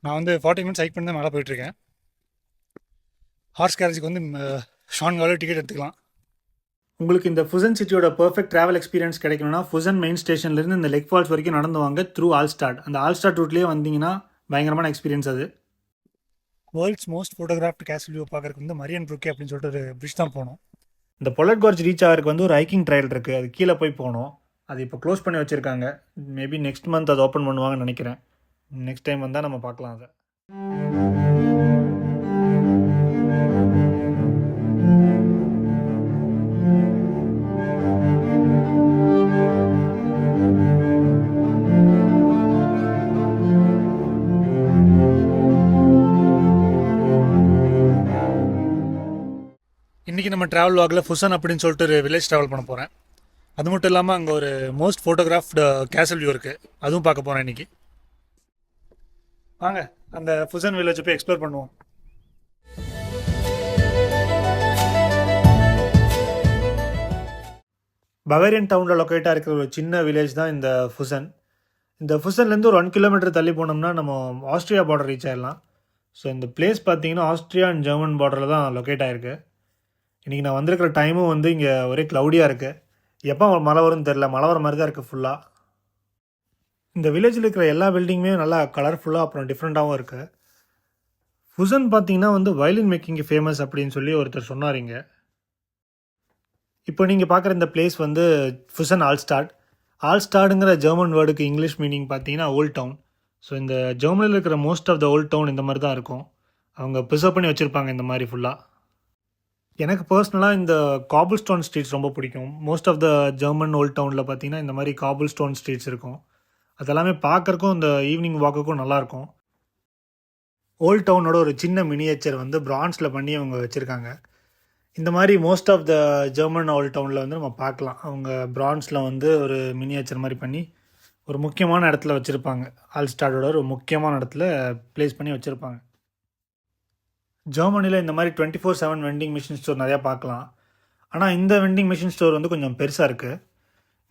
நான் வந்து 40 minutes hike பண்ணி தான் மேலே போயிட்டுருக்கேன். ஹார்ஸ் கேரேஜுக்கு வந்து ஷான்காவில் டிக்கெட் எடுத்துக்கலாம். உங்களுக்கு இந்த ஃபுசன் சிட்டியோட பர்ஃபெக்ட் ட்ராவல் எக்ஸ்பீரியன்ஸ் கிடைக்கணும்னா ஃபுசன் மெயின் ஸ்டேஷன்லேருந்து இந்த லெக் ஃபால்ஸ் வரைக்கும் நடந்து வாங்க த்ரூ ஆல்ஸ்டாட். அந்த ஆல்ஸ்டாட் ரூட்லேயே வந்தீங்கன்னா பயங்கரமான எக்ஸ்பீரியன்ஸ் அது. World's most photographed castle view பார்க்கறதுக்கு வந்து மரியன் ப்ரூக்கே அப்படின்னு சொல்லிட்டு ஒரு பிரிட்ஜ் தான் போகணும். இந்த பொலட் கார்ஜ் ரீச் ஆகிறதுக்கு வந்து ஒரு ஹைக்கிங் ட்ரையல் இருக்குது, அது கீழே போய் போகணும். அது இப்போ க்ளோஸ் பண்ணி வச்சுருக்காங்க. மேபி நெக்ஸ்ட் மந்த் அது ஓப்பன் பண்ணுவாங்கன்னு நினைக்கிறேன். நெக்ஸ்ட் டைம் வந்தால் நம்ம பார்க்கலாம் அதை. இன்றைக்கி நம்ம ட்ராவல் வாக்கில் ஃபுசன் அப்படின்னு சொல்லிட்டு ஒரு வில்லேஜ் ட்ராவல் பண்ண போகிறேன். அது மட்டும் இல்லாமல் அங்கே ஒரு மோஸ்ட் ஃபோட்டோகிராஃப்டு கேசல் வியூ இருக்குது, அதுவும் பார்க்க போகிறேன் இன்றைக்கி. வாங்க அந்த ஃபுசன் வில்லேஜ் போய் எக்ஸ்ப்ளோர் பண்ணுவோம். பவேரியன் டவுனில் லொக்கேட்டாக இருக்கிற ஒரு சின்ன வில்லேஜ் தான் இந்த ஃபுசன். இந்த ஃபுசன்லேருந்து ஒரு 1 கிலோமீட்டர் தள்ளி போனோம்னா நம்ம ஆஸ்திரியா பார்டர் ரீச் ஆகிடலாம். ஸோ இந்த பிளேஸ் பார்த்தீங்கன்னா ஆஸ்திரியா அண்ட் ஜெர்மன் பார்டரில் தான் லொக்கேட் ஆகிருக்கு. இன்றைக்கி நான் வந்திருக்கிற டைமும் வந்து இங்கே ஒரே க்ளவுடியாக இருக்குது. எப்போ மழை வரும்னு தெரில, மழை வர மாதிரி தான் இருக்குது ஃபுல்லாக. இந்த வில்லேஜில் இருக்கிற எல்லா பில்டிங்குமே நல்லா கலர்ஃபுல்லாக அப்புறம் டிஃப்ரெண்ட்டாகவும் இருக்குது. ஃபுசன் பார்த்தீங்கன்னா வந்து வயலின் மேக்கிங்கு ஃபேமஸ் அப்படின்னு சொல்லி ஒருத்தர் சொன்னார் இங்கே. இப்போ நீங்கள் பார்க்குற இந்த பிளேஸ் வந்து ஃபுசன் ஆல்ஸ்டாட். ஆல்ஸ்டாடுங்கிற ஜெர்மன் வேர்டுக்கு இங்கிலீஷ் மீனிங் பார்த்தீங்கன்னா ஓல்ட் டவுன். ஸோ இந்த ஜெர்மனியில் இருக்கிற most of the old town இந்த மாதிரி தான் இருக்கும். அவங்க ப்ரிசர்வ் பண்ணி வச்சுருப்பாங்க இந்த மாதிரி ஃபுல்லாக. எனக்கு பர்சனலாக இந்த காபிள் ஸ்டோன் ஸ்ட்ரீட்ஸ் ரொம்ப பிடிக்கும். Most of the German old டவுனில் பார்த்தீங்கன்னா இந்த மாதிரி காபிள் ஸ்டோன் ஸ்ட்ரீட்ஸ் இருக்கும். அதெல்லாமே பார்க்குறக்கும் இந்த ஈவினிங் வாக்குக்கும் நல்லாயிருக்கும். ஓல்ட் டவுனோட ஒரு சின்ன மினியேச்சர் வந்து பிரான்ஸில் பண்ணி அவங்க வச்சுருக்காங்க. இந்த மாதிரி most of the German old டவுனில் வந்து நம்ம பார்க்கலாம். அவங்க பிரான்ஸில் வந்து ஒரு மினியேச்சர் மாதிரி பண்ணி ஒரு முக்கியமான இடத்துல வச்சுருப்பாங்க. ஆல்ஸ்டாடோட ஒரு முக்கியமான இடத்துல ப்ளேஸ் பண்ணி வச்சுருப்பாங்க. ஜெர்மனியில் இந்த மாதிரி 24/7 வெண்டிங் மிஷின் ஸ்டோர் நிறையா பார்க்கலாம். ஆனால் இந்த வெண்டிங் மிஷின் ஸ்டோர் வந்து கொஞ்சம் பெருசாக இருக்குது.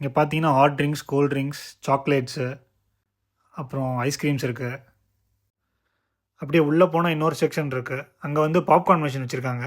இங்கே பார்த்தீங்கன்னா hot drinks, gold drinks, chocolates, அப்புறம் ஐஸ்கிரீம்ஸ் இருக்குது. அப்படியே உள்ளே போனால் இன்னொரு செக்ஷன் இருக்குது, அங்கே வந்து பாப்கார்ன் மிஷின் வச்சுருக்காங்க.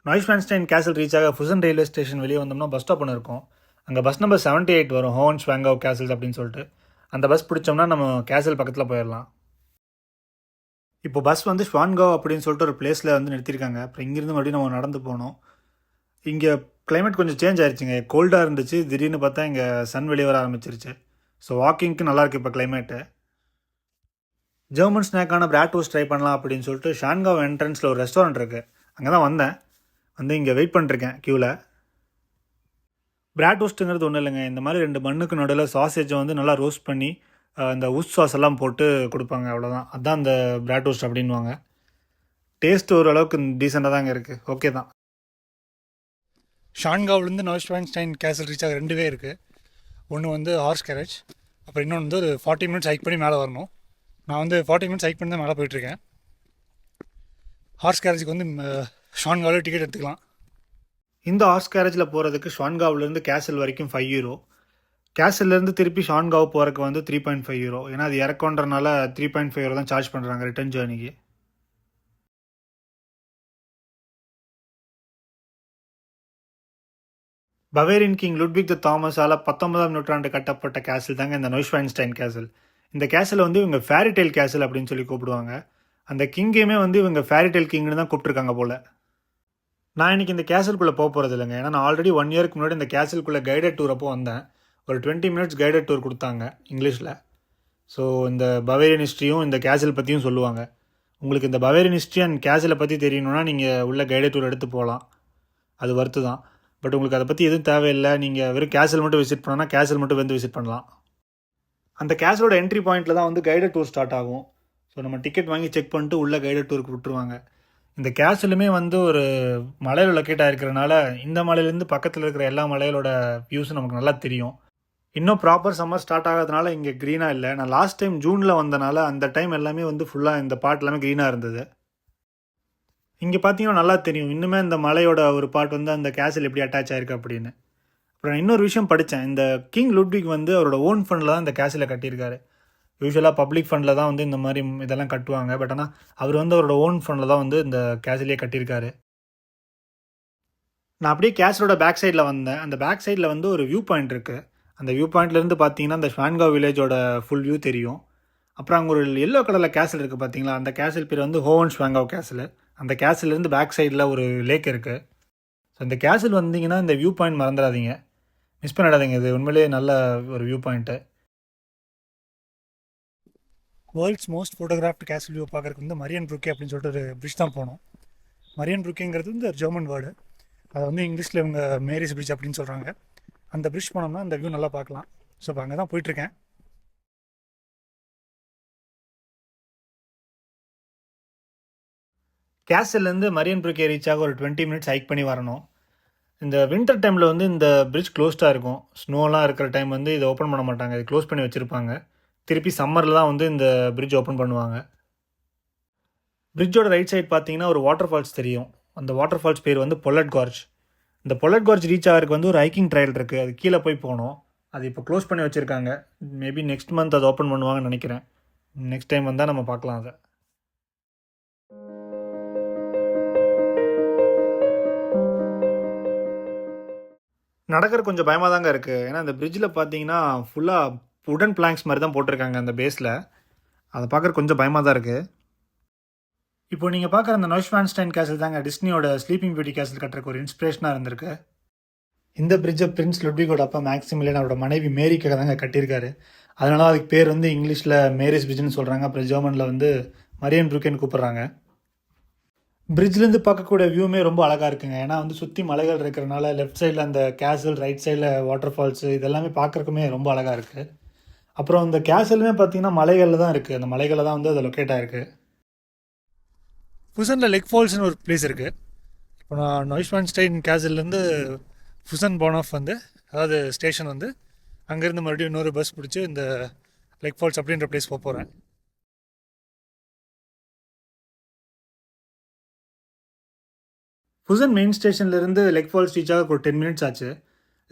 நாய்ஸ்வான்ஸ்டைன் கேசல் ரீச் ஆக ஃபுசன் ரயில்வே ஸ்டேஷன் வெளியே வந்தோம்னா பஸ் ஸ்டாப் ஒன்று இருக்கும். அங்கே பஸ் நம்பர் 78 வரும், ஹோவன்ஸ்வாங்கவ் கேசல்ஸ் அப்படின்னு சொல்லிட்டு. அந்த பஸ் பிடிச்சோம்னா நம்ம கேசல் பக்கத்தில் போயிடலாம். இப்போ பஸ் வந்து ஸ்வான்காவ் அப்படின்னு சொல்லிட்டு ஒரு பிளேஸில் வந்து நிறுத்தியிருக்காங்க. அப்புறம் இங்கேருந்து மறுபடியும் நம்ம நடந்து போனோம். இங்கே கிளைமேட் கொஞ்சம் சேஞ்ச் ஆயிடுச்சுங்க. கோல்டாக இருந்துச்சு, திடீர்னு பார்த்தா இங்கே சன் வெளியே வர ஆரம்பிச்சிருச்சு. ஸோ வாக்கிங்க்கு நல்லாயிருக்கு இப்போ கிளைமேட்டு. ஜெர்மன் ஸ்நாக்கான பிராட் டோஸ்ட் ட்ரை பண்ணலாம் அப்படின்னு சொல்லிட்டு ஷான்காவ் என்ட்ரன்ஸில் ஒரு ரெஸ்டாரண்ட் இருக்குது, அங்கே தான் வந்தேன். வந்து இங்கே வெயிட் பண்ணிருக்கேன் க்யூவில். பிராட் டோஸ்ட்டுங்கிறது ஒன்றும் இல்லைங்க, இந்த மாதிரி 2 மண்ணுக்கு நடுவில் சாசேஜை வந்து நல்லா ரோஸ்ட் பண்ணி இந்த உஸ் சாஸ் எல்லாம் போட்டு கொடுப்பாங்க, அவ்வளோதான். அதுதான் அந்த பிராட் டோஸ்ட் அப்படின்வாங்க. டேஸ்ட் ஓரளவுக்கு டீசெண்டாக தாங்க இருக்குது, ஓகே தான். ஷான்காவ்லேருந்து நாய்ஸ்வான்ஸ்டைன் கேசல் ரீச் ஆக 2 இருக்குது. ஒன்று வந்து ஹார்ஸ் கேரேஜ், அப்புறம் இன்னொன்று வந்து ஒரு 40 மினிட்ஸ் ஹைக் பண்ணி மேலே வரணும். நான் வந்து 40 மினிட்ஸ் ஹைக் பண்ணி தான் மேலே போயிட்டுருக்கேன். ஹார்ஸ் கேரேஜுக்கு வந்து ஷான்காவில் டிக்கெட் எடுத்துக்கலாம். இந்த ஹார்ஸ் கேரேஜில் போகிறதுக்கு ஷான்காவ்லேருந்து கேசல் வரைக்கும் 5 யூரோ. கேசல்லேருந்து திருப்பி ஷான்காவ் போகிறக்கு வந்து 3.5 யூரோ. ஏன்னா அது இறக்கன்றனால 3.5 யூரோ தான் சார்ஜ் பண்ணுறாங்க ரிட்டர்ன் ஜேர்னிக்கு. பவேரியன் கிங் லுட்விக் த தாமஸால் 19ஆம் நூற்றாண்டு கட்டப்பட்ட கேசல் தாங்க இந்த நாய்ஸ்வான்ஸ்டைன் கேசல். இந்த கேசலை வந்து இவங்க ஃபேரிடெயில் கேசல் அப்படின்னு சொல்லி கூப்பிடுவாங்க. அந்த கிங்கையுமே வந்து இவங்க ஃபேரிடெயில் கிங்னு தான் கூப்பிட்ருக்காங்க போல். நான் இன்றைக்கி இந்த கேசலுக்குள்ளே போக போகிறது இல்லைங்க, ஏன்னா நான் ஆல்ரெடி 1 இயருக்கு முன்னாடி இந்த கேசலுக்குள்ளே கைடட் டூர் அப்போ வந்தேன். ஒரு 20 மினிட்ஸ் கைடட் டூர் கொடுத்தாங்க இங்கிலீஷில். ஸோ இந்த பவேரியன் ஹிஸ்ட்ரியும் இந்த கேசல் பற்றியும் சொல்லுவாங்க. உங்களுக்கு இந்த பவேரியன் ஹிஸ்ட்ரி அண்ட் கேசலை பற்றி தெரியணுன்னா நீங்கள் உள்ள கைடட் டூர் எடுத்து போகலாம், அது வர்த்து தான். பட் உங்களுக்கு அதை பற்றி எதுவும் தேவையில்லை, நீங்கள் வெறும் கேசல் மட்டும் விசிட் பண்ணால் கேசல் மட்டும் வந்து விசிட் பண்ணலாம். அந்த கேசலோட என்ட்ரி பாயிண்டில் தான் வந்து கைடட் டூர் ஸ்டார்ட் ஆகும். ஸோ நம்ம டிக்கெட் வாங்கி செக் பண்ணிட்டு உள்ளே கைடட் டூருக்கு விட்டுருவாங்க. இந்த கேசலுமே வந்து ஒரு மலையில் லொக்கேட் ஆகிருக்கிறனால இந்த மலையிலேருந்து பக்கத்தில் இருக்கிற எல்லா மலைகளோட வியூஸும் நமக்கு நல்லா தெரியும். இன்னும் ப்ராப்பர் சம்மர் ஸ்டார்ட் ஆகிறதுனால இங்கே க்ரீனாக இல்லை. நான் லாஸ்ட் டைம் ஜூனில் வந்தனால அந்த டைம் எல்லாமே வந்து ஃபுல்லாக இந்த பார்ட் எல்லாமே க்ரீனாக இருந்தது. இங்கே பார்த்தீங்கன்னா நல்லா தெரியும் இன்னுமே இந்த மலையோட ஒரு பார்ட் வந்து அந்த கேசல் எப்படி அட்டாச் ஆயிருக்கு அப்படின்னு. அப்புறம் இன்னொரு விஷயம் படித்தேன், இந்த கிங் லுட்விக் வந்து அவரோட ஓன் ஃபண்டில் தான் இந்த கேசலை கட்டியிருக்காரு. யூஸ்வலாக பப்ளிக் ஃபண்டில் தான் வந்து இந்த மாதிரி இதெல்லாம் கட்டுவாங்க. பட் ஆனால் அவர் வந்து அவரோட ஓன் ஃபண்டில் தான் வந்து இந்த கேசலையே கட்டியிருக்காரு. நான் அப்படியே கேசலோட பேக் சைடில் வந்தேன். அந்த பேக் சைடில் வந்து ஒரு வியூ பாயிண்ட் இருக்குது. அந்த வியூ பாயிண்ட்லேருந்து பார்த்தீங்கன்னா அந்த ஸ்வான்காவ் வில்லேஜோட ஃபுல் வியூ தெரியும். அப்புறம் அங்கே ஒரு எல்லோ கலரில் கேசல் இருக்குது பார்த்தீங்களா, அந்த கேசல் பேர் வந்து ஹோவன் ஸ்வான்காவ் கேசல். அந்த கேசல்லேருந்து பேக் சைடில் ஒரு லேக் இருக்குது. ஸோ இந்த கேசல் வந்தீங்கன்னா இந்த வியூ பாயிண்ட் மறந்துடாதீங்க, மிஸ் பண்ணிடாதீங்க. இது உண்மையிலேயே நல்ல ஒரு view point. World's most photographed castle view பார்க்குறதுக்கு வந்து மரியன் ப்ரூக்கே அப்படின்னு சொல்லிட்டு ஒரு பிரிட்ஜ் தான் போனோம். மரியன் ப்ரூக்கேங்கிறது வந்து ஒரு ஜெர்மன் வேர்டு. அதை வந்து இங்கிலீஷில் இவங்க மேரிஸ் பிரிட்ஜ் அப்படின்னு சொல்கிறாங்க. அந்த பிரிட்ஜ் போனோம்னா அந்த வியூ நல்லா பார்க்கலாம். ஸோ இப்போ அங்கே தான் போயிட்டுருக்கேன். கேசல்லேருந்து மரியன் ப்ரூக்கே ரீச் ஆக ஒரு 20 மினிட்ஸ் ஹைக் பண்ணி வரணும். இந்த வின்டர் டைமில் வந்து இந்த பிரிட்ஜ் க்ளோஸ்டாக இருக்கும். ஸ்னோலாம் இருக்கிற டைம் வந்து இதை ஓப்பன் பண்ண மாட்டாங்க, இது க்ளோஸ் பண்ணி வச்சுருப்பாங்க. திருப்பி சம்மரில் தான் வந்து இந்த பிரிட்ஜ் ஓப்பன் பண்ணுவாங்க. பிரிட்ஜோட ரைட் சைட் பார்த்தீங்கன்னா ஒரு வாட்டர் ஃபால்ஸ் தெரியும். அந்த வாட்டர் ஃபால்ஸ் பேர் வந்து பொல்லட் கார்ஜ். இந்த பொல்லட் கார்ஜ் ரீச் ஆகிறதுக்கு வந்து ஒரு ஹைக்கிங் ட்ரையல் இருக்குது, அது கீழே போய் போகணும். அது இப்போ க்ளோஸ் பண்ணி வச்சுருக்காங்க. மேபி நெக்ஸ்ட் மந்த் அதை ஓப்பன் பண்ணுவாங்கன்னு நினைக்கிறேன். நெக்ஸ்ட் டைம் வந்தால் நம்ம பார்க்கலாம் அதை. நடக்கிற கொஞ்சம் பயமாக தாங்க இருக்குது. ஏன்னா இந்த பிரிட்ஜில் பார்த்தீங்கன்னா ஃபுல்லாக உடன் பிளாங்க்ஸ் மாதிரி தான் போட்டிருக்காங்க அந்த பேஸில். அதை பார்க்குற கொஞ்சம் பயமாக தான் இருக்குது. இப்போ நீங்கள் பார்க்குற அந்த நோய்ஸ்வான்ஸ்டைன் கேசல் தாங்க டிஸ்னியோட ஸ்லீப்பிங் பியூட்டி கேசல் கட்டுறதுக்கு ஒரு இன்ஸ்பிரேஷனாக இருந்திருக்கு. இந்த பிரிட்ஜை பிரின்ஸ் லுட்விகோட அப்பா மேக்ஸிமிலியன் அவரோட மனைவி மேரிக்காக தாங்க கட்டியிருக்காரு. அதனால அதுக்கு பேர் வந்து இங்கிலீஷில் மேரிஸ் பிரிட்ஜ்னு சொல்கிறாங்க, அப்புறம் ஜெர்மனில் வந்து மரியன் ப்ரூக்கேன்னு கூப்பிட்றாங்க. பிரிட்ஜ்லேருந்து பார்க்கக்கூடிய வியூமே ரொம்ப அழகாக இருக்குங்க. ஏன்னா வந்து சுற்றி மலைகள் இருக்கிறனால லெஃப்ட் சைடில் அந்த கேசல், ரைட் சைடில் வாட்டர் ஃபால்ஸு, இதெல்லாமே பார்க்குறக்குமே ரொம்ப அழகாக இருக்குது. அப்புறம் இந்த கேசலுமே பார்த்தீங்கன்னா மலைகளில் தான் இருக்குது. அந்த மலைகளில் தான் வந்து அது லொக்கேட் ஆகிருக்கு. ஃபுசனில் லெக் ஃபால்ஸ்னு ஒரு பிளேஸ் இருக்குது. இப்போ நான் நோய்ஸ்வான்ஸ்டைன் கேசல்லேருந்து ஃபுசன் போனாஃப் வந்து, அதாவது ஸ்டேஷன் வந்து, அங்கேருந்து மறுபடியும் இன்னொரு பஸ் பிடிச்சி இந்த லெக் ஃபால்ஸ் அப்படின்ற பிளேஸ் போக போகிறேன். ஃபுசன் மெயின் ஸ்டேஷன்லேருந்து லெக் ஃபால்ஸ் ரீச் ஆக ஒரு 10 மினிட்ஸ் ஆச்சு.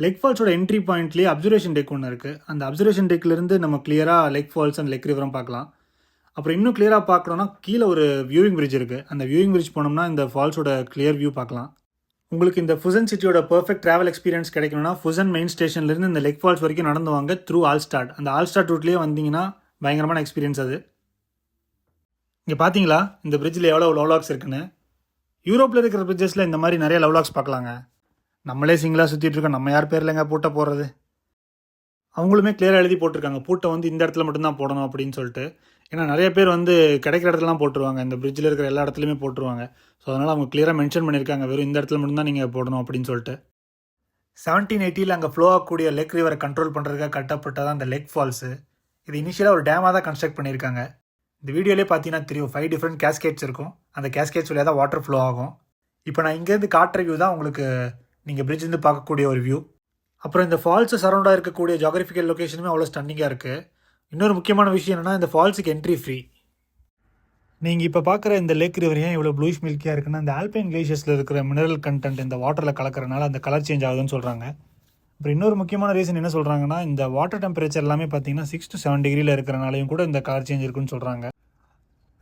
லெக் ஃபால்ஸோட என்ட்ரி பாயிண்ட்லேயே அப்சர்வேஷன் டெக் ஒன்று இருக்குது. அந்த அப்சர்வேஷன் டெக்லேருந்து நம்ம கிளியராக லெக் ஃபால்ஸ் அண்ட் லெக் ரிவரும் பார்க்கலாம். அப்புறம் இன்னும் கிளியராக பார்க்கணுன்னா கீழே ஒரு வியூவிங் பிரிட்ஜ் இருக்குது. அந்த வியூவிங் பிரிட்ஜ் போனோம்னா இந்த ஃபால்ஸோட கிளியர் வியூ பார்க்கலாம். உங்களுக்கு இந்த ஃபுசன் சிட்டியோட பர்ஃபெக்ட் ட்ராவல் எக்ஸ்பீரியன்ஸ் கிடைக்கணும்னா ஃபுசன் மெயின் ஸ்டேஷன்லேருந்து இந்த லெக் ஃபால்ஸ் வரைக்கும் நடந்து வாங்க த்ரூ ஆல்ஸ்டாட். அந்த ஆல்ஸ்டாட் ரூட்லேயே வந்தீங்கன்னா பயங்கரமான எக்ஸ்பீரியன்ஸ் அது. இங்கே பார்த்தீங்களா இந்த பிரிட்ஜில் எவ்வளோ லவ்லாக்ஸ் இருக்குன்னு. யூரோப்பில் இருக்கிற பிரிட்ஜஸில் இந்த மாதிரி நிறைய லவ்லாக்ஸ் பார்க்கலாங்க. நம்மளே சிங்கிளாக சுற்றிட்டு இருக்கோம், நம்ம யார் பேரில் எங்கே பூட்டை போடுறது. அவங்களுமே கிளியராக எழுதி போட்டிருக்காங்க, பூட்டை வந்து இந்த இடத்துல மட்டும்தான் போடணும் அப்படின்னு சொல்லிட்டு. ஏன்னா நிறைய பேர் வந்து கிடைக்கிற இடத்துலலாம் போட்டுருவாங்க, இந்த பிரிட்ஜில் இருக்கிற எல்லா இடத்துலையுமே போட்டுருவாங்க. ஸோ அதனால் அவங்க கிளியராக மென்ஷன் பண்ணியிருக்காங்க, வெறும் இந்த இடத்துல மட்டும்தான் நீங்கள் போடணும் அப்படின்னு சொல்லிட்டு. 1780 அங்கே ஃப்ளோ ஆகக்கூடிய லேக் ரிவரை கண்ட்ரோல் பண்ணுறதுக்காக கட்டப்பட்டதான் அந்த லேக் ஃபால்ஸு. இது இனிஷியலாக ஒரு டேமாக தான் கன்ஸ்ட்ரக்ட் பண்ணியிருக்காங்க. இந்த வீடியோலேயே பார்த்தீங்கன்னா தெரியும், 5 டிஃப்ரெண்ட் கேஸ்கேட்ஸ் இருக்கும். அந்த கேஸ்கேட்ஸ் வழியாக தான் வாட்டர் ஃப்ளோ ஆகும். இப்போ நான் இங்கேருந்து காட்டுற வியூ தான் உங்களுக்கு நீங்கள் பிரிட்ஜ்லேருந்து பார்க்கக்கூடிய ஒரு வியூ. அப்புறம் இந்த ஃபால்ஸு சரௌண்டாக இருக்கக்கூடிய ஜியோகிராஃபிக்கல் லொக்கேஷனுமே அவ்வளோ ஸ்டன்னிங்காக இருக்குது. இன்னொரு முக்கியமான விஷயம் என்னென்னா, இந்த ஃபால்ஸுக்கு என்ட்ரி ஃப்ரீ. நீங்கள் இப்போ பார்க்குற இந்த லேக் ரிவர் ஏன் இவ்வளோ ப்ளூஷ் மில்கியாக இருக்குன்னா, இந்த ஆல்பைன் கிளேஷியஸில் இருக்கிற மினரல் கண்டென்ட் இந்த வாட்டரில் கலக்கிறனால அந்த கலர் சேஞ்ச் ஆகுதுன்னு சொல்கிறாங்க. அப்புறம் இன்னொரு முக்கியமான ரீசன் என்ன சொல்கிறாங்கன்னா, இந்த வாட்டர் டெம்பரேச்சர் எல்லாமே பார்த்தீங்கன்னா 6 to 7 டிகிரியில் இருக்கிறனாலையும் கூட இந்த கலர் சேஞ்ச் இருக்குன்னு சொல்கிறாங்க.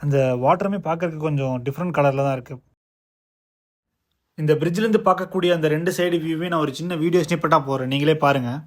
அந்த வாட்டருமே பார்க்குறதுக்கு கொஞ்சம் டிஃப்ரெண்ட் கலரில் தான் இருக்குது. இந்த பிரிட்ஜிலேருந்து பார்க்கக்கூடிய அந்த 2 சைடு வியூவே நான் ஒரு சின்ன வீடியோ ஸ்னிப்பட்டாக போகிறேன், நீங்களே பாருங்கள்.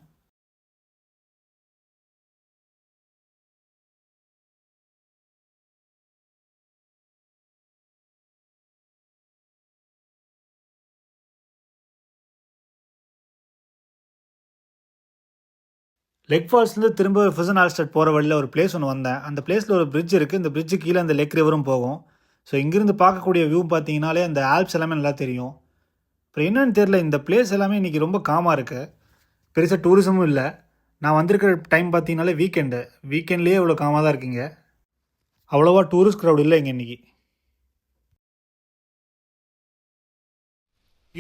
லெக் ஃபால்ஸ்லேருந்து திரும்ப ஃபுசன் ஆல்ஸ்டாட் போகிற வழியில் ஒரு பிளேஸ் ஒன்று வந்தேன். அந்த பிளேஸில் ஒரு பிரிட்ஜ் இருக்குது. இந்த பிரிட்ஜு கீழே அந்த லேக் ரிவரும் போகும். ஸோ இங்கேருந்து பார்க்கக்கூடிய வியூ பார்த்தீங்கனாலே அந்த ஆல்ப்ஸ் எல்லாமே நல்லா தெரியும். அப்புறம் என்னன்னு தெரில, இந்த பிளேஸ் எல்லாமே இன்றைக்கி ரொம்ப காமாக இருக்குது. பெருசாக டூரிசமும் இல்லை. நான் வந்திருக்கிற டைம் பார்த்தீங்கனாலே வீக்கெண்ட்லேயே இவ்வளோ காமாக தான் இருக்குங்க. அவ்வளோவா டூரிஸ்ட் க்ரௌட் இல்லை இங்கே இன்றைக்கி.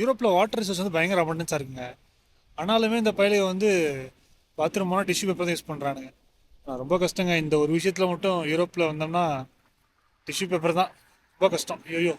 யூரோப்பில் வாட்டர் ரிசோர்ஸ் வந்து பயங்கர அபண்டன்ஸாக இருக்குங்க. ஆனாலுமே இந்த பயிலை வந்து பாத்ரூம் போனால் டிஷ்யூ பேப்பர் தான் யூஸ் பண்ணுறானுங்க. ரொம்ப கஷ்டங்க இந்த ஒரு விஷயத்தில் மட்டும். யூரோப்பில் வந்தோம்னா டிஷ்யூ பேப்பர் தான் ரொம்ப கஷ்டம். ஐயோ